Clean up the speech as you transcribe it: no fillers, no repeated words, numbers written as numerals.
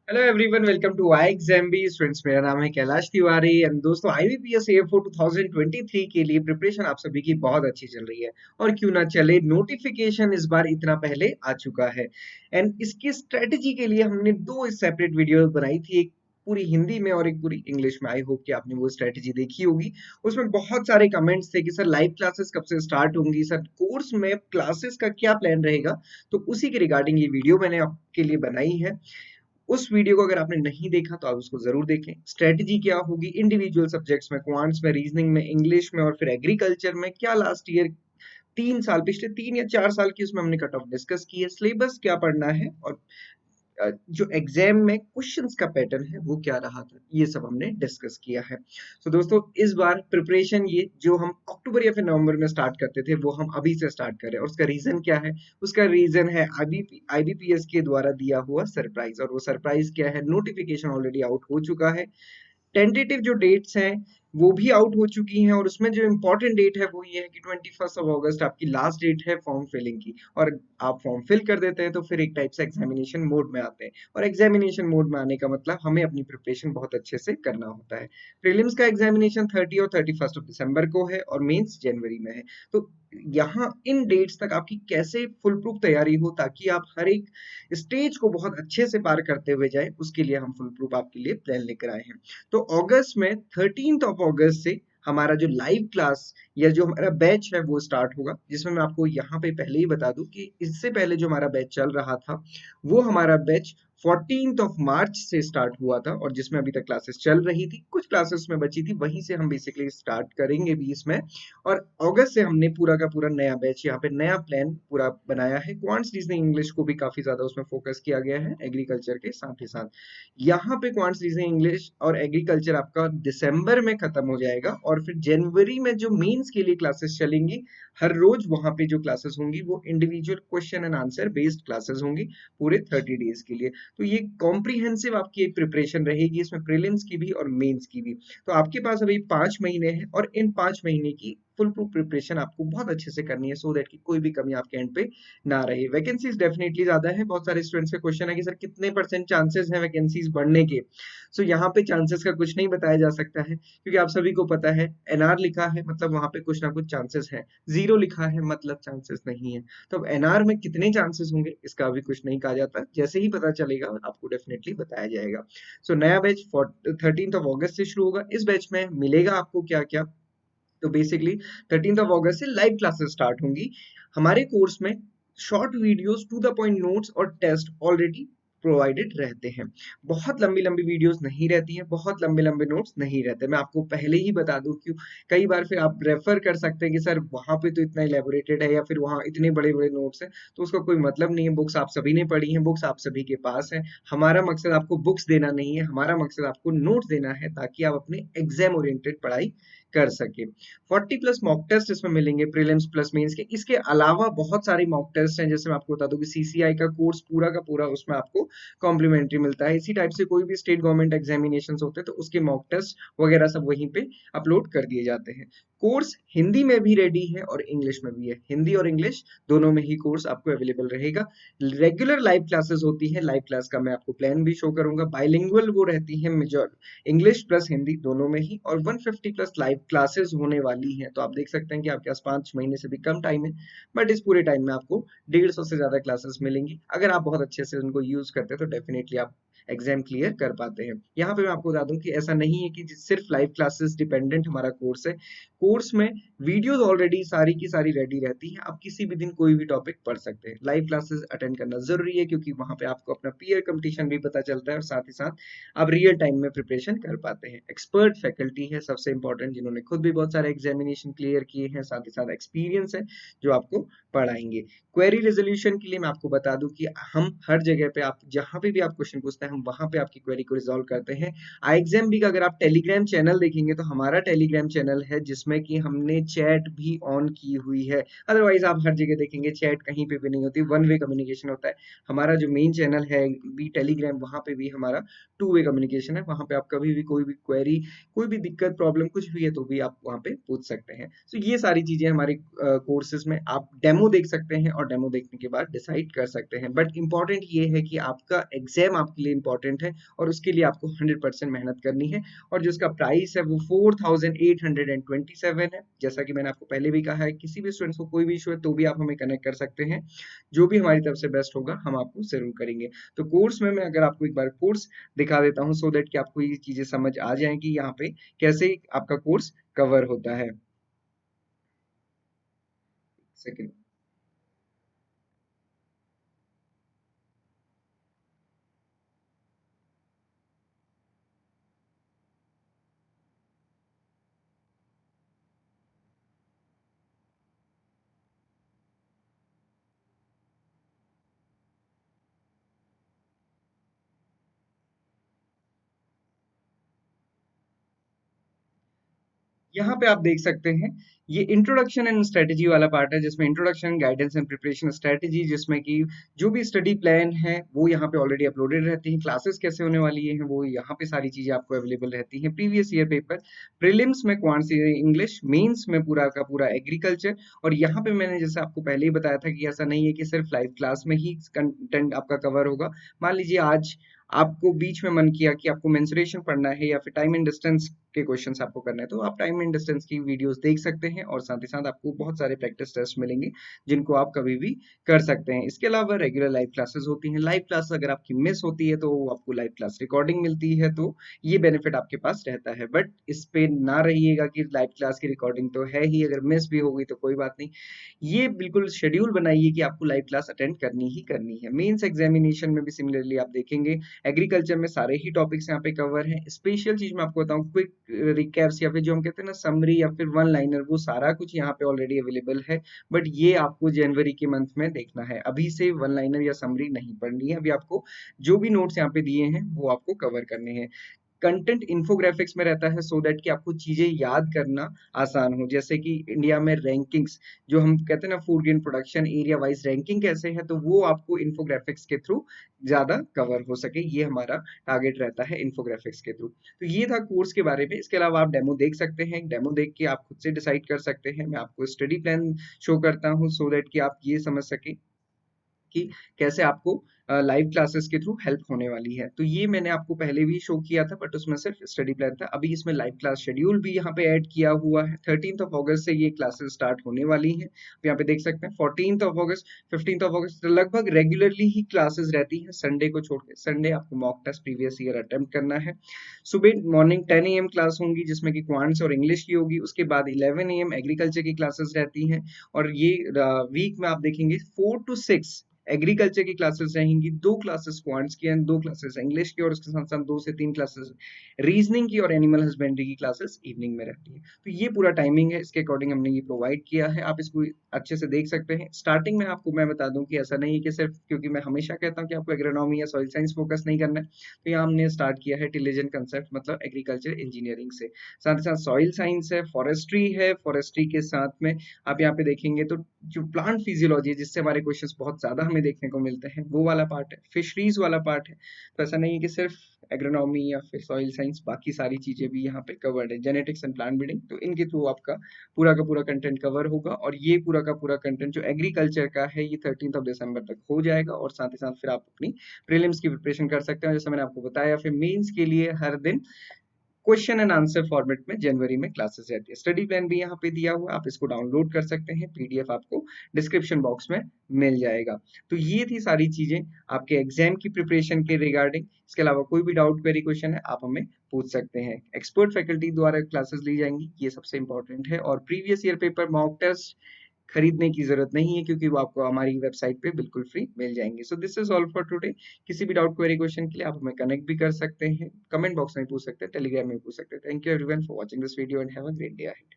Hello everyone, welcome to I exam B students. मेरा नाम है कैलाश तिवारी एंड दोस्तों आईबीपीएस एयरफोर्स 2023 के लिए प्रिपरेशन आप सभी की बहुत अच्छी चल रही है। और क्यों ना चले, नोटिफिकेशन इस बार इतना पहले आ चुका है एंड इसकी स्ट्रेटजी के लिए हमने दो सेपरेट वीडियो बनाई थी, एक पूरी हिंदी में और एक पूरी इंग्लिश में। आई होप कि आपने वो स्ट्रेटजी देखी होगी। उसमें बहुत सारे कमेंट्स थे कि सर लाइव क्लासेस कब से स्टार्ट होंगी, सर कोर्स में क्लासेस का क्या प्लान रहेगा। तो उसी के रिगार्डिंग ये वीडियो मैंने आपके लिए बनाई है। उस वीडियो को अगर आपने नहीं देखा तो आप उसको जरूर देखें। स्ट्रेटजी क्या होगी इंडिविजुअल सब्जेक्ट्स में, क्वांट्स में, रीजनिंग में, इंग्लिश में और फिर एग्रीकल्चर में, क्या लास्ट ईयर 3 साल, पिछले 3 या 4 साल की उसमें हमने कट ऑफ डिस्कस की है, सिलेबस क्या पढ़ना है और जो एग्जाम में क्वेश्चंस का पैटर्न है वो क्या रहा था, ये सब हमने डिस्कस किया है। तो दोस्तों इस बार प्रिपरेशन ये जो हम अक्टूबर या फिर नवंबर में स्टार्ट करते थे वो हम अभी से स्टार्ट कर रहे हैं। और उसका रीजन क्या है? उसका रीजन है आईबीपीएस के द्वारा दिया हुआ सरप्राइज। और वो सरप्राइज क्या है? नोटिफिकेशन ऑलरेडी आउट हो चुका है। टेंटेटिव जो डेट्स हैं वो भी आउट हो चुकी हैं और उसमें जो इम्पोर्टेंट डेट है वो ये है कि 21 अगस्त आपकी लास्ट डेट है फॉर्म फिलिंग की। और आप फॉर्म फिल कर देते हैं तो फिर एक टाइप से एग्जामिनेशन मोड में आते हैं। और एग्जामिनेशन मोड में आने का मतलब हमें अपनी प्रिपरेशन बहुत अच्छे से करना होता है। प्रीलिम्स का एग्जामिनेशन 30 और 31 दिसंबर को है और मेंस जनवरी में है। तो यहाँ इन डेट्स तक आपकी कैसे फुल प्रूफ तैयारी हो ताकि आप हर एक स्टेज को बहुत अच्छे से पार करते हुए जाए, उसके लिए हम फुल प्रूफ आपके लिए प्लान लेकर आए हैं। तो अगस्त में 13 अगस्त से हमारा जो लाइव क्लास या जो हमारा बैच है वो स्टार्ट होगा, जिसमें मैं आपको यहाँ पे पहले ही बता दूं कि इससे पहले जो हमारा बैच चल रहा था वो हमारा बैच 14 मार्च से स्टार्ट हुआ था और जिसमें अभी तक क्लासेस चल रही थी, कुछ क्लासेस में बची थी, वहीं से हम बेसिकली स्टार्ट करेंगे भी इसमें। और अगस्त से हमने पूरा का पूरा नया बैच, यहाँ पे नया प्लान पूरा बनाया है। क्वांट्स रीजनिंग इंग्लिश को भी काफी ज्यादा उसमें फोकस किया गया है एग्रीकल्चर के साथ ही साथ। यहाँ पे क्वांट्स रीजनिंग इंग्लिश और एग्रीकल्चर आपका दिसंबर में खत्म हो जाएगा और फिर जनवरी में जो मेंस के लिए क्लासेस चलेंगी, हर रोज वहां पे जो क्लासेस होंगी वो individual question and answer based classes होंगी पूरे 30 डेज के लिए। तो ये कॉम्प्रिहेंसिव आपकी एक प्रिपरेशन रहेगी, इसमें प्रीलिम्स की भी और मेंस की भी। तो आपके पास अभी 5 महीने हैं और इन 5 महीने की फुल प्रूफ प्रिपरेशन आपको बहुत अच्छे से करनी है, सो दैट कि कोई भी कमी आपके एंड पे ना रहे। वैकेंसीज डेफिनेटली ज्यादा है। बहुत सारे स्टूडेंट्स का क्वेश्चन है कि सर कितने परसेंट चांसेस हैं वैकेंसीज बढ़ने के। सो यहाँ पे चांसेस का कुछ नहीं बताया जा सकता है, क्योंकि आप सभी को पता है एनआर लिखा है मतलब वहां पे कुछ ना कुछ चांसेस है, जीरो लिखा है मतलब चांसेस नहीं है। तो अब एनआर में कितने चांसेस होंगे इसका अभी कुछ नहीं कहा जाता, जैसे ही पता चलेगा आपको डेफिनेटली बताया जाएगा। सो नया बैच 13 अगस्त से शुरू होगा। इस बैच में मिलेगा आपको क्या क्या? तो बेसिकली 13 अगस्त से लाइव क्लासेस स्टार्ट होंगी। हमारे कोर्स में short videos, to the point notes और टेस्ट ऑलरेडी प्रोवाइडेड रहते हैं। बहुत लंबी लंबी वीडियोस नहीं रहती हैं, बहुत लंबे लंबे नोट्स नहीं रहते। मैं आपको पहले ही बता दूं क्यों। कई बार फिर आप रेफर कर सकते हैं कि सर वहां पे तो इतना इलेबोरेटेड है या फिर वहां इतने बड़े बड़े नोट्स हैं, तो उसका कोई मतलब नहीं है। बुक्स आप सभी ने पढ़ी हैं, बुक्स आप सभी के पास है। हमारा मकसद आपको बुक्स देना नहीं है, हमारा मकसद आपको नोट्स देना है ताकि आप अपने एग्जाम ओरिएंटेड पढ़ाई कर सके। 40+ मॉक टेस्ट इसमें मिलेंगे, प्रीलिम्स प्लस मेंस के। इसके अलावा बहुत सारे मॉक टेस्ट हैं, जैसे मैं आपको बता दूं कि सीसीआई का कोर्स पूरा का पूरा उसमें आपको कॉम्प्लीमेंट्री मिलता है। इसी टाइप से कोई भी स्टेट गवर्नमेंट एग्जामिनेशन होते हैं तो उसके मॉक टेस्ट वगैरह सब वहीं पे अपलोड कर दिए जाते हैं। कोर्स हिंदी में भी रेडी है और इंग्लिश में भी है, हिंदी और इंग्लिश दोनों में ही कोर्स आपको अवेलेबल रहेगा। रेगुलर लाइव क्लासेस होती है, लाइव क्लास का मैं आपको प्लान भी शो करूंगा। बाइलिंगुअल वो रहती है, मेजर इंग्लिश प्लस हिंदी दोनों में ही, और 150+ लाइव क्लासेस होने वाली हैं। तो आप देख सकते हैं कि आपके पास 5 महीने से भी कम टाइम है, बट इस पूरे टाइम में आपको 150 से ज्यादा क्लासेस मिलेंगी। अगर आप बहुत अच्छे से उनको यूज करते हैं तो डेफिनेटली आप एग्जाम क्लियर कर पाते हैं। यहाँ पे मैं आपको बता दूं कि ऐसा नहीं है कि सिर्फ लाइव क्लासेस डिपेंडेंट हमारा कोर्स है। कोर्स में वीडियोस ऑलरेडी सारी की सारी रेडी रहती है, आप किसी भी दिन कोई भी टॉपिक पढ़ सकते हैं। लाइव क्लासेस अटेंड करना जरूरी है क्योंकि वहां पे आपको अपना पीयर कंपटीशन भी पता चलता है और साथ ही साथ आप रियल टाइम में प्रिपरेशन कर पाते हैं। एक्सपर्ट फैकल्टी है सबसे इंपॉर्टेंट, जिन्होंने खुद भी बहुत सारे एग्जामिनेशन क्लियर किए हैं, साथ ही साथ एक्सपीरियंस है, जो आपको पढ़ाएंगे। क्वेरी रेजोल्यूशन के लिए मैं आपको बता दूं कि हम हर जगह पे, आप जहां पे भी आप क्वेश्चन पूछते हैं हम वहां पे आपकी क्वेरी को रिजॉल्व करते हैं। आईएग्जाम भी का अगर आप टेलीग्राम चैनल देखेंगे तो हमारा टेलीग्राम चैनल है जिसमें कि हमने चैट भी ऑन की हुई है। अदरवाइज आप हर जगह देखेंगे चैट कहीं पे भी नहीं होती, वन वे कम्युनिकेशन होता है। हमारा जो मेन चैनल है भी टेलीग्राम, वहां पे भी हमारा टू वे कम्युनिकेशन है। वहां पे आप कभी भी कोई भी क्वेरी, कोई भी दिक्कत, प्रॉब्लम कुछ भी है तो भी आप वहां पे पूछ सकते हैं। तो ये सारी चीजें हमारे कोर्सेज में आप डेमो देख सकते हैं और डेमो देखने के बाद डिसाइड कर सकते हैं। बट इंपॉर्टेंट ये है कि आपका एग्जाम आपके लिए इंपॉर्टेंट है और उसके लिए आपको 100% मेहनत करनी है। और जिसका प्राइस है वो 4827 है। जैसा कि मैंने आपको पहले भी कहा है, किसी भी स्टूडेंट्स को कोई भी इशू है तो भी आप हमें कनेक्ट कर सकते हैं। जो भी हमारी तरफ से बेस्ट होगा हम आपको ज़रूर करेंगे। तो कोर्स में मैं अगर आपको एक बार कोर्स दिखा देता हूँ सो दैट कि आपको ये चीज़ें समझ आ जाएँ कि यहाँ पे कैसे आपका कोर्स कवर होता है। सेकंड। यहाँ पे आप देख सकते हैं, ये इंट्रोडक्शन एंड स्ट्रेटजी वाला पार्ट है जिसमें introduction, guidance and preparation strategy, जिसमें कि जो भी स्टडी प्लान है वो यहाँ पे ऑलरेडी अपलोडेड रहती हैं। क्लासेस कैसे होने वाली हैं वो यहाँ पे सारी चीजें आपको अवेलेबल रहती हैं। प्रीवियस ईयर पेपर, प्रीलिम्स में क्वांट्स इंग्लिश, मेंस में पूरा का पूरा एग्रीकल्चर। और यहाँ पे मैंने जैसे आपको पहले ही बताया था कि ऐसा नहीं है कि सिर्फ लाइव क्लास में ही कंटेंट आपका कवर होगा। मान लीजिए आज आपको बीच में मन किया कि आपको मेंसुरेशन पढ़ना है या फिर टाइम एंड डिस्टेंस के क्वेश्चंस आपको करना है, तो आप टाइम एंड डिस्टेंस की वीडियोस देख सकते हैं और साथ ही साथ आपको बहुत सारे प्रैक्टिस टेस्ट मिलेंगे जिनको आप कभी भी कर सकते हैं। इसके अलावा रेगुलर लाइव क्लासेस होती हैं। लाइव क्लास अगर आपकी मिस होती है तो आपको लाइव क्लास रिकॉर्डिंग मिलती है, तो ये बेनिफिट आपके पास रहता है। बट इस पे ना रहिएगा कि लाइव क्लास की रिकॉर्डिंग तो है ही, अगर मिस भी हो गई तो कोई बात नहीं। ये बिल्कुल शेड्यूल बनाइए कि आपको लाइव क्लास अटेंड करनी ही करनी है। मेंस एग्जामिनेशन में भी सिमिलरली आप देखेंगे, एग्रीकल्चर में सारे ही टॉपिक्स यहाँ पे कवर हैं। स्पेशल चीज मैं आपको बताऊं, क्विक रिकैप्स या फिर जो हम कहते हैं ना समरी या फिर वन लाइनर, वो सारा कुछ यहाँ पे ऑलरेडी अवेलेबल है। बट ये आपको जनवरी के मंथ में देखना है, अभी से वन लाइनर या समरी नहीं पढ़नी है। अभी आपको जो भी नोट्स यहाँ पे दिए हैं वो आपको कवर करने हैं। कंटेंट इन्फोग्राफिक्स में रहता है सो दैट कि आपको चीजें याद करना आसान हो। जैसे कि इंडिया में रैंकिंग्स, जो हम कहते हैं ना food grain production area wise ranking कैसे है, तो वो आपको इन्फोग्राफिक्स के थ्रू ज्यादा कवर हो सके, ये हमारा टारगेट रहता है इन्फोग्राफिक्स के थ्रू। तो ये था कोर्स के बारे में। इसके अलावा आप डेमो देख सकते हैं, डेमो देख के आप खुद से डिसाइड कर सकते हैं। मैं आपको स्टडी प्लान शो करता हूँ सो दैट कि आप ये समझ सके कि कैसे आपको लाइव क्लासेस के थ्रू हेल्प होने वाली है। तो ये मैंने आपको पहले भी शो किया था बट उसमें सिर्फ स्टडी प्लान था। अभी इसमें लाइव क्लास शेड्यूल भी यहाँ पे ऐड किया हुआ है। 13 अगस्त से ये क्लासेस स्टार्ट होने वाली हैं। तो यहाँ पे देख सकते हैं 14 अगस्त, 15 अगस्त, तो लगभग रेगुलरली ही क्लासेस रहती हैं संडे को छोड़ के। संडे आपको mock test previous year attempt करना है। सुबह मॉर्निंग 10 AM क्लास होंगी जिसमें कि क्वांट्स और इंग्लिश की होगी। उसके बाद 11 AM एग्रीकल्चर की क्लासेस रहती हैं। और ये वीक में आप देखेंगे 4 to 6 एग्रीकल्चर की क्लासेस रहेंगी, 2 क्लासेस क्वांट्स की एंड 2 क्लासेस इंग्लिश की, और उसके साथ साथ 2 से 3 क्लासेस रीजनिंग की और एनिमल हस्बेंड्री की क्लासेस इवनिंग में रहती है। तो ये पूरा टाइमिंग है, इसके अकॉर्डिंग हमने ये प्रोवाइड किया है। आप इसको अच्छे से देख सकते हैं। स्टार्टिंग में आपको मैं बता दूं कि ऐसा नहीं है कि सिर्फ, क्योंकि मैं हमेशा कहता हूँ कि आपको एग्रोनॉमी या सॉइल साइंस फोकस नहीं करना है, तो यहाँ हमने स्टार्ट किया है टिलीजन कंसेप्ट मतलब एग्रीकल्चर इंजीनियरिंग से। साथ ही साथ सॉइल साइंस है, फॉरेस्ट्री है, फॉरेस्ट्री के साथ में आप यहाँ पे देखेंगे तो जो प्लांट फिजियोलॉजी है जिससे हमारे क्वेश्चंस बहुत ज्यादा हमें देखने को मिलते हैं, वो वाला पार्ट है। फिशरीज वाला पार्ट है। तो ऐसा नहीं है कि सिर्फ एग्रोनॉमी या फिर सॉइल साइंस, बाकी सारी चीजें भी यहाँ पे कवर्ड है। जेनेटिक्स एंड प्लांट ब्रीडिंग, तो इनके थ्रू आपका पूरा का पूरा कंटेंट कवर होगा। और ये पूरा का पूरा कंटेंट जो एग्रीकल्चर का है ये 13 दिसंबर तक हो जाएगा। और साथ ही साथ फिर आप अपनी प्रीलिम्स की प्रिपरेशन कर सकते हैं जैसे मैंने आपको बताया। फिर मेंस के लिए हर दिन क्वेश्चन एंड आंसर फॉर्मेट में जनवरी में क्लासेस रहती है। स्टडी प्लान भी यहाँ पे दिया हुआ है, आप इसको डाउनलोड कर सकते हैं। पीडीएफ आपको डिस्क्रिप्शन बॉक्स में मिल जाएगा। तो ये थी सारी चीजें आपके एग्जाम की प्रिपरेशन के रिगार्डिंग। इसके अलावा कोई भी डाउट क्वेरी क्वेश्चन है आप हमें पूछ सकते हैं। एक्सपर्ट फैकल्टी द्वारा क्लासेस ली जाएंगी, ये सबसे इंपॉर्टेंट है। और previous year paper mock test खरीदने की जरूरत नहीं है क्योंकि वो आपको हमारी वेबसाइट पे बिल्कुल फ्री मिल जाएंगे। So this is all for today. किसी भी डाउट क्वेरी क्वेश्चन के लिए आप हमें कनेक्ट भी कर सकते हैं, कमेंट बॉक्स में पूछ सकते हैं, टेलीग्राम में पूछ सकते हैं। Thank you everyone for watching this video and have a great day ahead.